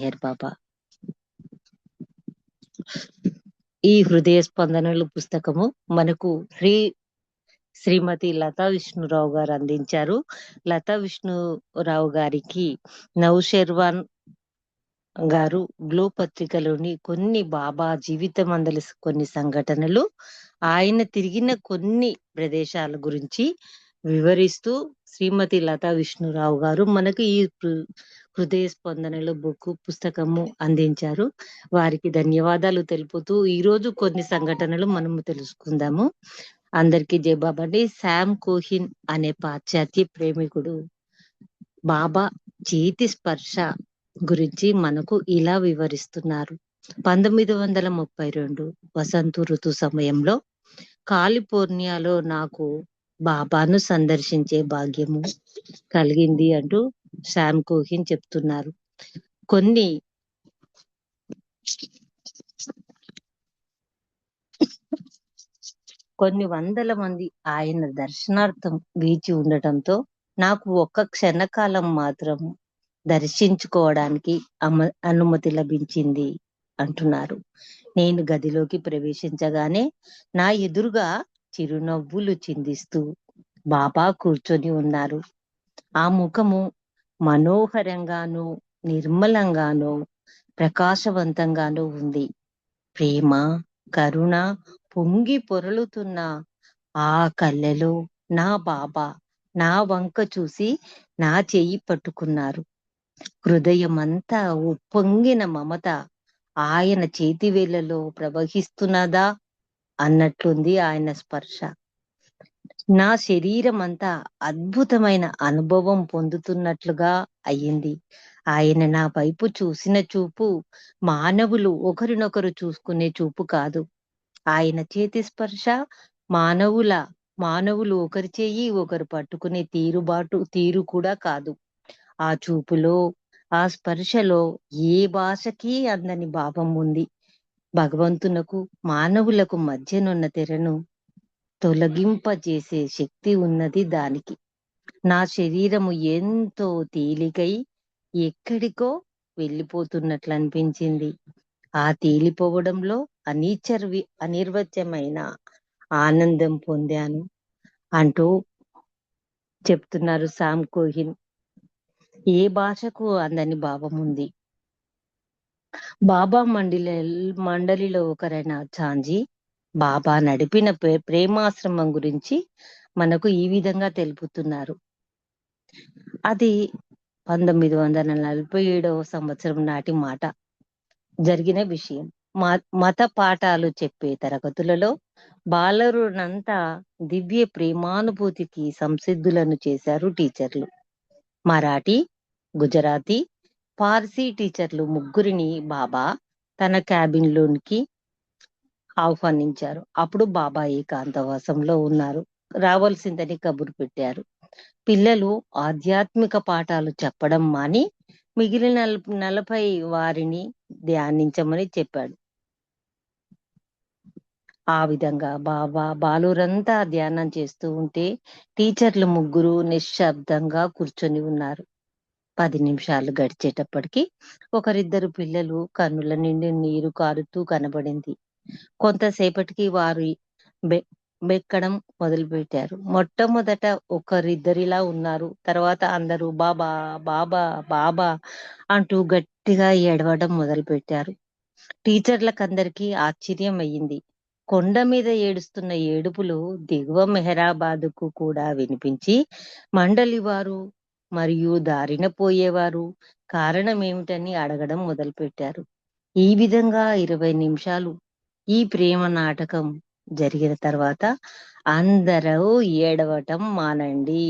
మెహర్ బాబా. ఈ హృదయ స్పందనలు పుస్తకము మనకు శ్రీమతి లతా విష్ణురావు గారు అందించారు. లతా విష్ణురావు గారికి నౌషెర్వాన్ గారు గ్లో పత్రికలోని కొన్ని బాబా జీవితం అందలి కొన్ని సంఘటనలు, ఆయన తిరిగిన కొన్ని ప్రదేశాల గురించి వివరిస్తూ శ్రీమతి లతా విష్ణురావు గారు మనకు ఈ హృదయ స్పందనలు పుస్తకము అందించారు. వారికి ధన్యవాదాలు తెలుపుతూ ఈరోజు కొన్ని సంఘటనలు మనము తెలుసుకుందాము. అందరికీ జయబాబండి. శామ్ కోహిన్ అనే పాశ్చాత్య ప్రేమికుడు బాబా చేతి స్పర్శ గురించి మనకు ఇలా వివరిస్తున్నారు. 1932 వసంత ఋతు సమయంలో కాలిఫోర్నియాలో నాకు బాబాను సందర్శించే భాగ్యము కలిగింది అంటూ శామ్ కోహిన్ చెప్తున్నారు. కొన్ని వందల మంది ఆయన దర్శనార్థం వేచి ఉండటంతో నాకు ఒక్క క్షణకాలం మాత్రం దర్శించుకోవడానికి అనుమతి లభించింది అంటున్నారు. నేను గదిలోకి ప్రవేశించగానే నా ఎదురుగా చిరునవ్వులు చిందిస్తూ బాబా కూర్చొని ఉన్నారు. ఆ ముఖము మనోహరంగాను, నిర్మలంగాను, ప్రకాశవంతంగాను ఉంది. ప్రేమ, కరుణ పొంగి పొరలుతున్న ఆ కళ్ళలో నా బాబా నా వంక చూసి నా చెయ్యి పట్టుకున్నారు. హృదయమంతా ఉప్పొంగిన మమత ఆయన చేతివేళ్లలో ప్రవహిస్తున్నదా అన్నట్లుంది ఆయన స్పర్శ. నా శరీరం అంతా అద్భుతమైన అనుభవం పొందుతున్నట్లుగా అయ్యింది. ఆయన నా వైపు చూసిన చూపు మానవులు ఒకరినొకరు చూసుకునే చూపు కాదు. ఆయన చేతి స్పర్శ మానవులు ఒకరి చెయ్యి ఒకరు పట్టుకునే తీరు కూడా కాదు. ఆ చూపులో, ఆ స్పర్శలో ఏ భాషకి అందని భావం ఉంది. భగవంతునకు మానవులకు మధ్యనున్న తెరను తొలగింపజేసే శక్తి ఉన్నది దానికి. నా శరీరము ఎంతో తేలికై ఎక్కడికో వెళ్ళిపోతున్నట్లు అనిపించింది. ఆ తేలిపోవడంలో అనిర్వచ్యమైన ఆనందం పొందాను అంటూ చెప్తున్నారు శామ్ కోహిన్. ఏ భాషకు అందని భావం ఉంది. బాబా మండలిలో ఒకరైన ఛాంజీ బాబా నడిపిన ప్రేమాశ్రమం గురించి మనకు ఈ విధంగా తెలుపుతున్నారు. అది 1947 సంవత్సరం నాటి మాట, జరిగిన విషయం. మత పాఠాలు చెప్పే తరగతులలో బాలరునంతా దివ్య ప్రేమానుభూతికి సంసిద్ధులను చేశారు టీచర్లు. మరాఠీ, గుజరాతీ, పార్సీ టీచర్లు ముగ్గురిని బాబా తన క్యాబిన్ లోనికి ఆహ్వానించారు. అప్పుడు బాబా ఏకాంతవాసంలో ఉన్నారు, రావాల్సిందని కబురు పెట్టారు. పిల్లలు ఆధ్యాత్మిక పాఠాలు చెప్పడం మాని మిగిలిన 40 వారిని ధ్యానించమని చెప్పాడు. ఆ విధంగా బాబా బాలురంతా ధ్యానం చేస్తూ ఉంటే టీచర్లు ముగ్గురు నిశ్శబ్దంగా కూర్చొని ఉన్నారు. 10 నిమిషాలు గడిచేటప్పటికి ఒకరిద్దరు పిల్లలు కన్నుల నిండి నీరు కారుతూ కనబడింది. కొంతసేపటికి వారు బెక్కడం మొదలుపెట్టారు. మొట్టమొదట ఒకరిద్దరిలా ఉన్నారు. తర్వాత అందరూ బాబా బాబా బాబా అంటూ గట్టిగా ఏడవడం మొదలుపెట్టారు. టీచర్లకందరికీ ఆశ్చర్యం అయ్యింది. కొండ మీద ఏడుస్తున్న ఏడుపులు దిగువ మెహరాబాదుకు కూడా వినిపించి మండలి వారు మరియు దారిన పోయేవారు కారణమేమిటని అడగడం మొదలుపెట్టారు. ఈ విధంగా 20 నిమిషాలు ఈ ప్రేమ నాటకం జరిగిన తర్వాత అందరూ ఏడవటం మానండి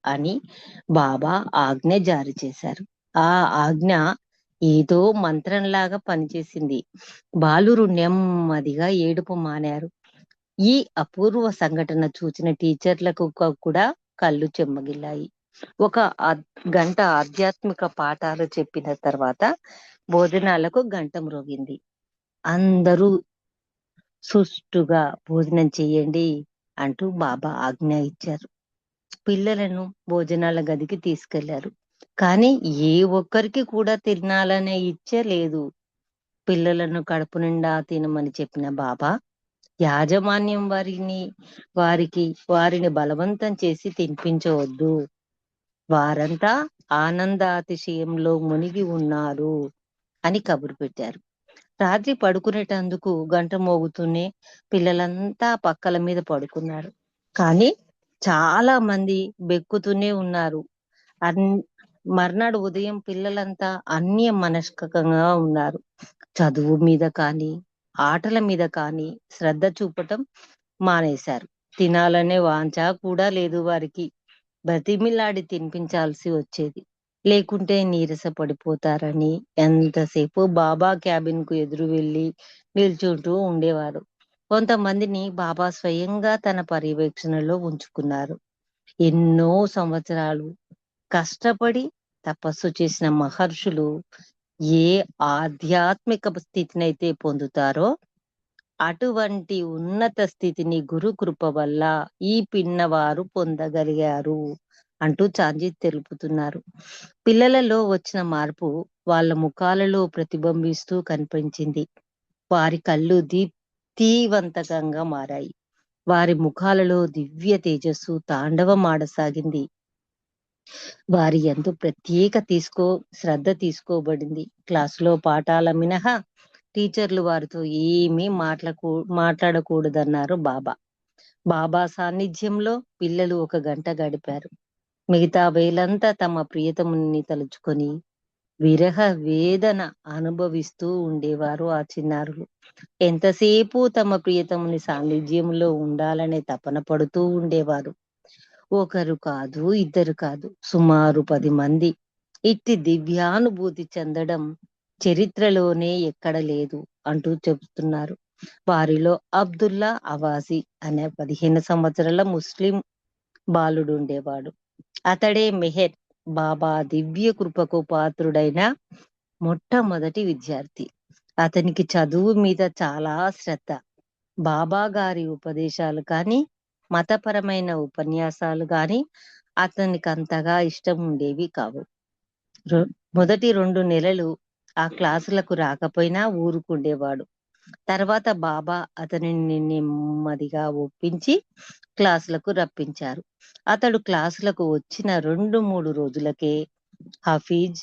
అని బాబా ఆజ్ఞ జారీ చేశారు. ఆ ఆజ్ఞ ఏదో మంత్రంలాగా పనిచేసింది. బాలురు నెమ్మదిగా ఏడుపు మానారు. ఈ అపూర్వ సంఘటన చూసిన టీచర్లకు కూడా కళ్ళు చెమ్మగిల్లాయి. 1 గంట ఆధ్యాత్మిక పాఠాలు చెప్పిన తర్వాత భోజనాలకు గంట మ్రోగింది. అందరూ సుష్టుగా భోజనం చెయ్యండి అంటూ బాబా ఆజ్ఞ ఇచ్చారు. పిల్లలను భోజనాల గదికి తీసుకెళ్లారు. కానీ ఏ ఒక్కరికి కూడా తినాలనే ఇచ్చే లేదు. పిల్లలను కడుపు నిండా తినమని చెప్పిన బాబా యాజమాన్యం వారిని బలవంతం చేసి తినిపించవద్దు. వారంతా ఆనందాతిశయంలో మునిగి ఉన్నారు అని కబురు పెట్టారు. రాత్రి పడుకునేటందుకు గంట మోగుతూనే పిల్లలంతా పక్కల మీద పడుకున్నారు. కానీ చాలా మంది బెక్కుతూనే ఉన్నారు. మర్నాడు ఉదయం పిల్లలంతా అన్య మనస్కంగా ఉన్నారు. చదువు మీద కానీ ఆటల మీద కానీ శ్రద్ధ చూపటం మానేశారు. తినాలనే వాంఛ కూడా లేదు వారికి. బ్రతిమిలాడి తినిపించాల్సి వచ్చేది. లేకుంటే నీరస పడిపోతారని ఎంతసేపు బాబా క్యాబిన్ కు ఎదురు వెళ్లి నిల్చుంటూ ఉండేవారు. కొంతమందిని బాబా స్వయంగా తన పర్యవేక్షణలో ఉంచుకున్నారు. ఎన్నో సంవత్సరాలు కష్టపడి తపస్సు చేసిన మహర్షులు ఏ ఆధ్యాత్మిక స్థితినైతే పొందుతారో అటువంటి ఉన్నత స్థితిని గురు కృప వల్ల ఈ పిన్నవారు పొందగలిగారు అంటూ చాంజీ తెలుపుతున్నారు. పిల్లలలో వచ్చిన మార్పు వాళ్ళ ముఖాలలో ప్రతిబింబిస్తూ కనిపించింది. వారి కళ్ళు దీప్తివంతంగా మారాయి. వారి ముఖాలలో దివ్య తేజస్సు తాండవమాడసాగింది. వారి ఎందు ప్రత్యేక శ్రద్ధ తీసుకోబడింది. క్లాసులో పాఠాల మినహా టీచర్లు వారితో ఏమీ మాట్లాడకూడదన్నారు బాబా. బాబా సాన్నిధ్యంలో పిల్లలు 1 గంట గడిపారు. మిగతా వేలంతా తమ ప్రియతముని తలుచుకొని విరహ వేదన అనుభవిస్తూ ఉండేవారు ఆ చిన్నారులు. ఎంతసేపు తమ ప్రియతముని సాన్నిధ్యంలో ఉండాలనే తపన పడుతూ ఉండేవారు. ఒకరు కాదు, ఇద్దరు కాదు, సుమారు 10 మంది ఇట్టి దివ్యానుభూతి చెందడం చరిత్రలోనే ఎక్కడ లేదు అంటూ చెబుతున్నారు. వారిలో అబ్దుల్లా అవాసి అనే 15 సంవత్సరాల ముస్లిం బాలుడు ఉండేవాడు. అతడే మెహర్ బాబా దివ్య కృపకు పాత్రుడైన మొట్టమొదటి విద్యార్థి. అతనికి చదువు మీద చాలా శ్రద్ధ. బాబా గారి ఉపదేశాలు కానీ మతపరమైన ఉపన్యాసాలు గాని అతనికి అంతగా ఇష్టం ఉండేవి కావు. మొదటి 2 నెలలు ఆ క్లాసులకు రాకపోయినా ఊరుకుండేవాడు. తర్వాత బాబా అతనిని నెమ్మదిగా ఒప్పించి క్లాసులకు రప్పించారు. అతడు క్లాసులకు వచ్చిన 2-3 రోజులకే హఫీజ్,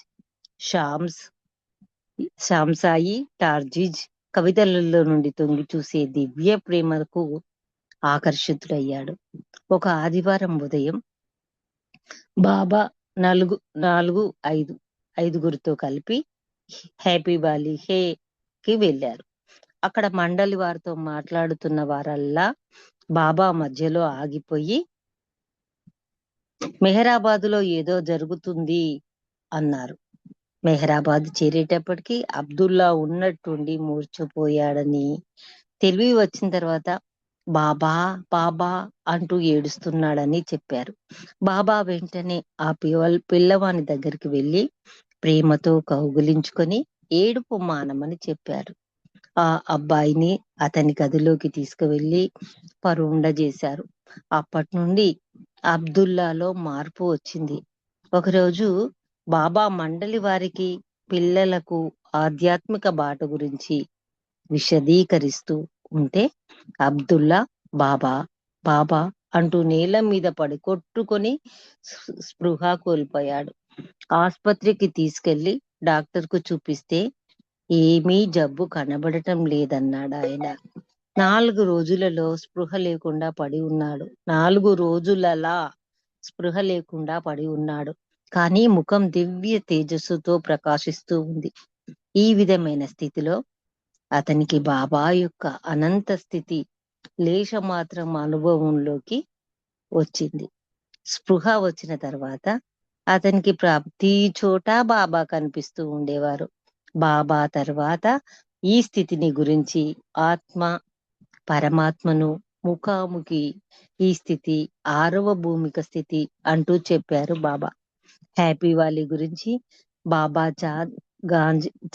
షాంసాయి, టార్జిజ్ కవితలలో నుండి తొంగి చూసే దివ్య ప్రేమకు ఆకర్షితుడయ్యాడు. ఒక ఆదివారం ఉదయం బాబా 5 కలిపి హ్యాపీ వ్యాలీ కి వెళ్ళారు. అక్కడ మండలి వారితో మాట్లాడుతున్న వారల్లా బాబా మధ్యలో ఆగిపోయి మెహరాబాద్ లో ఏదో జరుగుతుంది అన్నారు. మెహరాబాద్ చేరేటప్పటికి అబ్దుల్లా ఉన్నట్టుండి మూర్ఛపోయాడని తెలివి వచ్చిన తర్వాత బాబా బాబా అంటూ ఏడుస్తున్నాడని చెప్పారు. బాబా వెంటనే ఆ పిల్లవాని దగ్గరికి వెళ్ళి ప్రేమతో కౌగిలించుకొని ఏడుపు మానమని చెప్పారు. ఆ అబ్బాయిని అతని గదిలోకి తీసుకువెళ్లి పరుండ చేశారు. అప్పటి నుండి అబ్దుల్లాలో మార్పు వచ్చింది. ఒకరోజు బాబా మండలి వారికి పిల్లలకు ఆధ్యాత్మిక బాట గురించి విశదీకరిస్తూ ఉంటే అబ్దుల్లా బాబా బాబా అంటూ నేల మీద పడి కొట్టుకొని స్పృహ కోల్పోయాడు. ఆస్పత్రికి తీసుకెళ్లి డాక్టర్ కు చూపిస్తే ఏమీ జబ్బు కనబడటం లేదన్నాడు ఆయన. 4 రోజులలో స్పృహ లేకుండా పడి ఉన్నాడు. 4 రోజులలా స్పృహ లేకుండా పడి ఉన్నాడు. కానీ ముఖం దివ్య తేజస్సుతో ప్రకాశిస్తూ ఉంది. ఈ విధమైన స్థితిలో అతనికి బాబా యొక్క అనంత స్థితి లేశమాత్రం అనుభవంలోకి వచ్చింది. స్పృహ వచ్చిన తర్వాత అతనికి ప్రతి చోట బాబా కనిపిస్తూ ఉండేవారు. బాబా తర్వాత ఈ స్థితిని గురించి పరమాత్మను ముఖాముఖి ఈ స్థితి 6వ భూమిక స్థితి అంటూ చెప్పారు బాబా. హ్యాపీ వ్యాలీ గురించి బాబా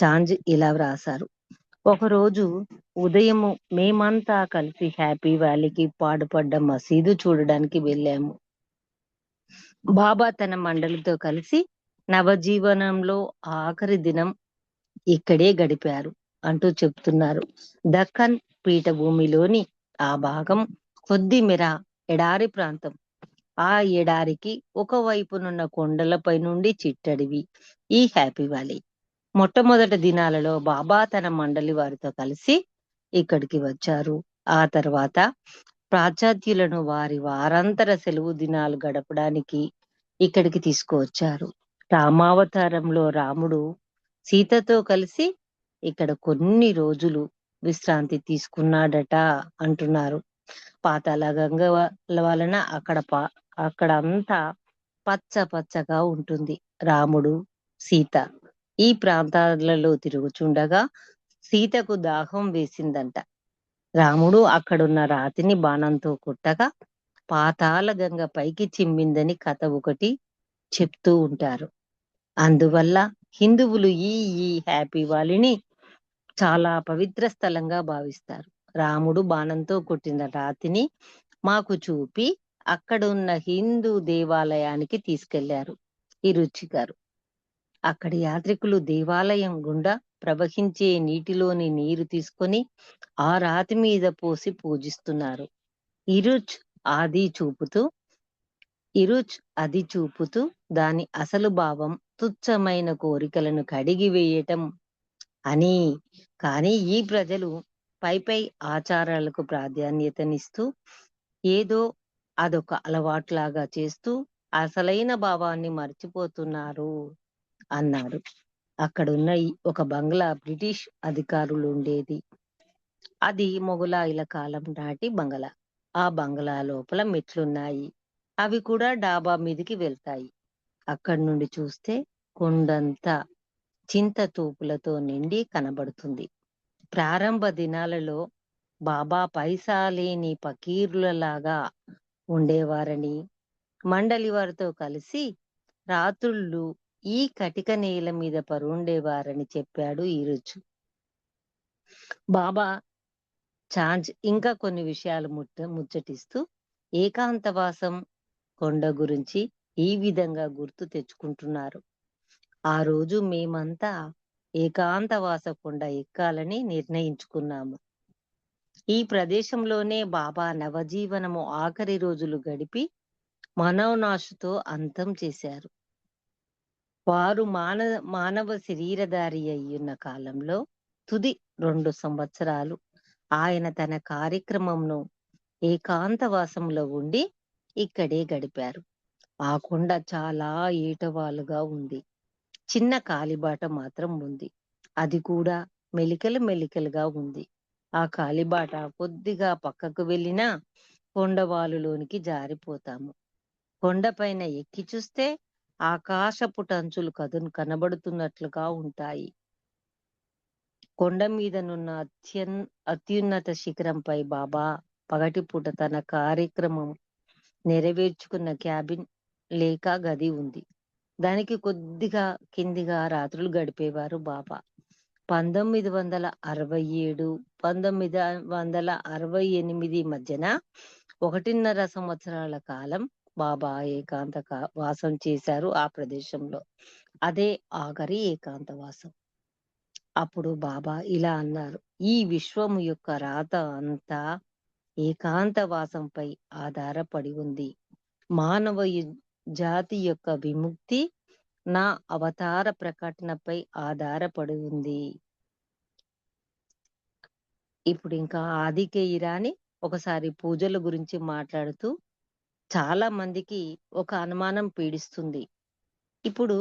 చాంజ్ ఇలా వ్రాసారు. ఒకరోజు ఉదయం మేమంతా కలిసి హ్యాపీ వ్యాలీకి పాడుపడ్డ మసీదు చూడడానికి వెళ్ళాము. బాబా తన మండలితో కలిసి నవజీవనంలో ఆఖరి దినం ఇక్కడే గడిపారు అంటూ చెప్తున్నారు. దక్కన్ పీఠభూమిలోని ఆ భాగం కొద్ది మేర ఎడారి ప్రాంతం. ఆ ఎడారికి ఒకవైపునున్న కొండలపై నుండి చిట్టడివి ఈ హ్యాపీ వ్యాలీ. మొట్టమొదటి దినాలలో బాబా తన మండలి వారితో కలిసి ఇక్కడికి వచ్చారు. ఆ తర్వాత పాశ్చాత్యులను వారి వారాంతర సెలవు దినాలు గడపడానికి ఇక్కడికి తీసుకువచ్చారు. రామావతారంలో రాముడు సీతతో కలిసి ఇక్కడ కొన్ని రోజులు విశ్రాంతి తీసుకున్నాడట అంటున్నారు. పాతాళ గంగ వలన అక్కడ అంతా పచ్చ పచ్చగా ఉంటుంది. రాముడు సీత ఈ ప్రాంతాలలో తిరుగుచుండగా సీతకు దాహం వేసిందంట. రాముడు అక్కడున్న రాతిని బాణంతో కొట్టగా పాతాళ గంగ పైకి చిమ్మిందని కథ ఒకటి చెప్తూ ఉంటారు. అందువల్ల హిందువులు ఈ హ్యాపీ వాలిని చాలా పవిత్ర స్థలంగా భావిస్తారు. రాముడు బాణంతో కొట్టిన రాతిని మాకు చూపి అక్కడ ఉన్న హిందూ దేవాలయానికి తీసుకెళ్లారు ఈ రుచి గారు. అక్కడి యాత్రికులు దేవాలయం గుండా ప్రవహించే నీటిలోని నీరు తీసుకొని ఆ రాతి మీద పోసి పూజిస్తున్నారు. ఇరుచ్ అది చూపుతూ దాని అసలు భావం తుచ్చమైన కోరికలను కడిగి వేయటం అని. కానీ ఈ ప్రజలు పై ఆచారాలకు ప్రాధాన్యతనిస్తూ ఏదో అదొక అలవాట్లాగా చేస్తూ అసలైన భావాన్ని మర్చిపోతున్నారు అన్నాడు. అక్కడున్న ఒక బంగ్లా బ్రిటిష్ అధికారులు ఉండేది. అది మొఘలాయుల కాలం నాటి బంగ్లా. ఆ బంగ్లా లోపల మెట్లున్నాయి. అవి కూడా డాబా మీదికి వెళ్తాయి. అక్కడి నుండి చూస్తే కొండంతా చింత తూపులతో నిండి కనబడుతుంది. ప్రారంభ దినాలలో బాబా పైసా లేని పకీరులలాగా ఉండేవారని, మండలి వారితో కలిసి రాత్రుళ్ళు ఈ కటిక నేల మీద పరుండేవారని చెప్పాడు ఈరోజు. బాబా చాంజ్ ఇంకా కొన్ని విషయాలు ముచ్చటిస్తూ ఏకాంతవాసం కొండ గురించి ఈ విధంగా గుర్తు తెచ్చుకుంటున్నారు. ఆ రోజు మేమంతా ఏకాంతవాస కొండ ఎక్కాలని నిర్ణయించుకున్నాము. ఈ ప్రదేశంలోనే బాబా నవజీవనము ఆఖరి రోజులు గడిపి మనోనాశుతో అంతం చేశారు. వారు మానవ శరీరధారి అయ్యున్న కాలంలో తుది 2 సంవత్సరాలు ఆయన తన కార్యక్రమంను ఏకాంతవాసంలో ఉండి ఇక్కడే గడిపారు. ఆ కొండ చాలా ఏటవాలుగా ఉంది. చిన్న కాలిబాట మాత్రం ఉంది. అది కూడా మెలికలుగా ఉంది. ఆ కాలిబాట కొద్దిగా పక్కకు వెళ్ళినా కొండవాలులోనికి జారిపోతాము. కొండపైన ఎక్కి చూస్తే ఆకాశపు టంచులు కనబడుతున్నట్లుగా ఉంటాయి. కొండ మీదనున్న అత్యున్నత శిఖరంపై బాబా పగటిపూట తన కార్యక్రమం నెరవేర్చుకున్న క్యాబిన్ లేక గది ఉంది. దానికి కొద్దిగా కిందిగా రాత్రులు గడిపేవారు బాబా. 1967, 1968 మధ్యన 1.5 సంవత్సరాల కాలం బాబా ఏకాంత వాసం చేశారు ఆ ప్రదేశంలో. అదే ఆఖరి ఏకాంతవాసం. అప్పుడు బాబా ఇలా అన్నారు: ఈ విశ్వము యొక్క రాత అంతా ఏకాంతవాసంపై ఆధారపడి ఉంది. మానవ జాతి యొక్క విముక్తి నా అవతార ప్రకటనపై ఆధారపడి ఉంది. ఇప్పుడు ఇంకా ఆదికే ఇరానీ ఒకసారి పూజల గురించి మాట్లాడుతూ చాలా మందికి ఒక అనుమానం పీడిస్తుంది. ఇప్పుడు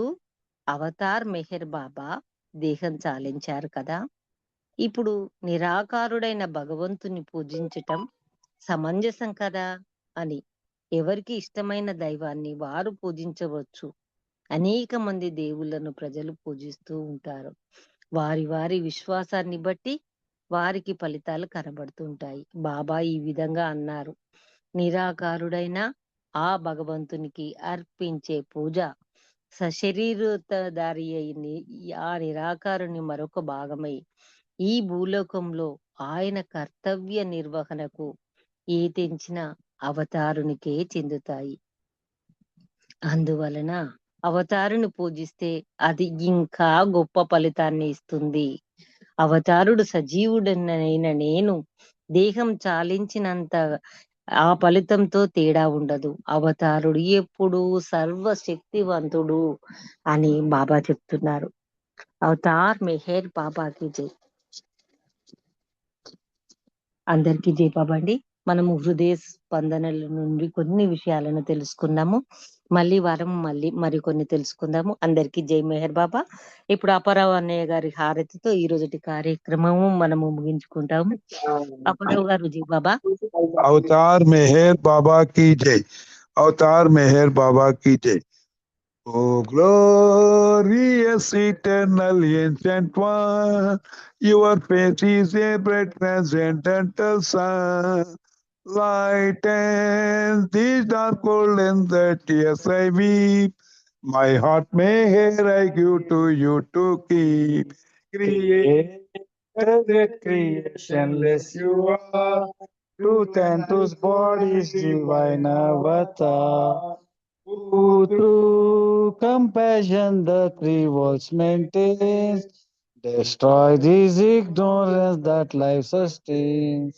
అవతార్ మెహర్ బాబా దేహం చాలించారు కదా, ఇప్పుడు నిరాకారుడైన భగవంతుని పూజించటం సమంజసం కదా అని. ఎవరికి ఇష్టమైన దైవాన్ని వారు పూజించవచ్చు. అనేక మంది దేవుళ్ళను ప్రజలు పూజిస్తూ ఉంటారు. వారి వారి విశ్వాసాన్ని బట్టి వారికి ఫలితాలు కనబడుతుంటాయి. బాబా ఈ విధంగా అన్నారు: నిరాకారుడైన ఆ భగవంతునికి అర్పించే పూజ సశరీరధారి అయిన ఆ నిరాకారుని మరొక భాగమై ఈ భూలోకంలో ఆయన కర్తవ్య నిర్వహణకు ఏ తెంచిన అవతారునికే చెందుతాయి. అందువలన అవతారుని పూజిస్తే అది ఇంకా గొప్ప ఫలితాన్ని ఇస్తుంది. అవతారుడు సజీవుడనైన నేను దేహం చాలించినంత ఆ ఫలితంతో తేడా ఉండదు. అవతారుడు ఎప్పుడు సర్వశక్తివంతుడు అని బాబా చెప్తున్నారు. అవతార్ మెహర్ బాబాకి జై. అందరికీ జై బాబా అండి. మనము హృదయ స్పందనల నుండి కొన్ని విషయాలను తెలుసుకున్నాము. మళ్ళీ మరికొన్ని తెలుసుకుందాము. అందరికీ జై మెహర్ బాబా. ఇప్పుడు అప్పారావు అన్నయ్య గారి హారతితో ఈ రోజుటి కార్యక్రమము మనము ముగించుకుంటాము. అప్పారావు గారు జై బాబా. अवतार मेहर बाबा की जय। अवतार मेहर बाबा की जय। Oh glorious eternal ancient one, your face is a bright transcendental sun. Lightens this dark world and the tears I weep. My heart may hear I give to you to keep. Created creationless you are. Truth and truth bodies divine avatar. Who through compassion the three worlds maintains. Destroy this ignorance that life sustains.